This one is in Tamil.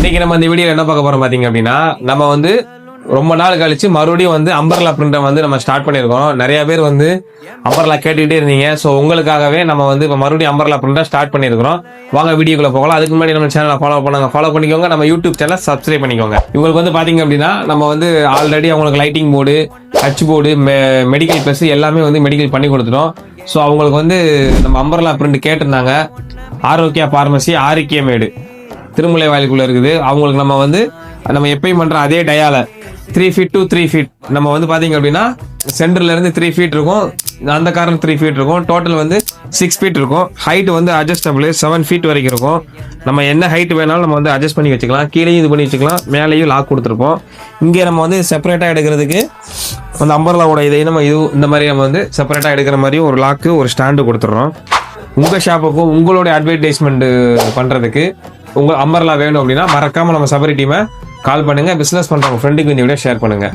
இன்னைக்கு நம்ம இந்த வீடியோ என்ன பார்க்க போறோம் பாத்தீங்க அப்படின்னா, நம்ம வந்து ரொம்ப நாள் கழிச்சு மறுபடியும் வந்து அம்பர்லா பிரிண்டை வந்து நம்ம ஸ்டார்ட் பண்ணியிருக்கோம். நிறைய பேர் வந்து அம்பர்லா கேட்டுக்கிட்டே இருந்தீங்க. ஸோ உங்களுக்காகவே நம்ம வந்து இப்போ மறுபடியும் அம்பர்லா பிரிண்டை ஸ்டார்ட் பண்ணியிருக்கிறோம். வாங்க வீடியோக்குள்ள போகலாம். அதுக்கு முன்னாடி நம்ம சேனலை ஃபாலோ பண்ணிக்கோங்க. நம்ம யூடியூப் சேனலை சப்ஸ்கிரைப் பண்ணிக்கோங்க. இவங்களுக்கு வந்து பாத்தீங்க அப்படின்னா, நம்ம வந்து ஆல்ரெடி அவங்களுக்கு lighting board, touch board, medical plus எல்லாமே வந்து மெடிக்கல் பண்ணி கொடுத்துட்டோம். ஸோ அவங்களுக்கு வந்து நம்ம அம்பர்லா பிரிண்ட் கேட்டிருந்தாங்க. ஆரோக்கியா பார்மசி ஆரோக்கியமேடு திருமலை வாயிலுக்குள்ள இருக்குது. அவங்களுக்கு நம்ம எப்பயும் பண்ற அதே டயால 3 feet to 3 feet நம்ம வந்து பாத்தீங்க அப்படின்னா சென்டர்ல இருந்து 3 feet இருக்கும், அந்த காரணம் 3 feet இருக்கும். டோட்டல் வந்து 6 feet இருக்கும். ஹைட் வந்து அட்ஜஸ்டபிள் 7 feet வரைக்கும் இருக்கும். நம்ம என்ன ஹைட் வேணாலும் நம்ம வந்து அட்ஜஸ்ட் பண்ணி வச்சுக்கலாம். கீழேயும் இது பண்ணி வச்சுக்கலாம், மேலேயும் லாக் கொடுத்துருப்போம். இங்கே நம்ம வந்து செப்பரேட்டா எடுக்கிறதுக்கு அந்த அம்பர்லாவோட இதை நம்ம இந்த மாதிரி நம்ம வந்து செப்பரேட்டா எடுக்கிற மாதிரி ஒரு லாக்கு ஒரு ஸ்டாண்டு கொடுத்துட்றோம். உங்க ஷாப்புக்கும் உங்களோட அட்வர்டைஸ்மெண்ட் பண்றதுக்கு உங்க அம்பர்லா வேணும் அப்படின்னா மறக்காம நம்ம சபரி டீமை கால் பண்ணுங்க. பிசினஸ் பண்றவங்க ஃப்ரெண்டுக்கு இந்த வீடியோ ஷேர் பண்ணுங்க.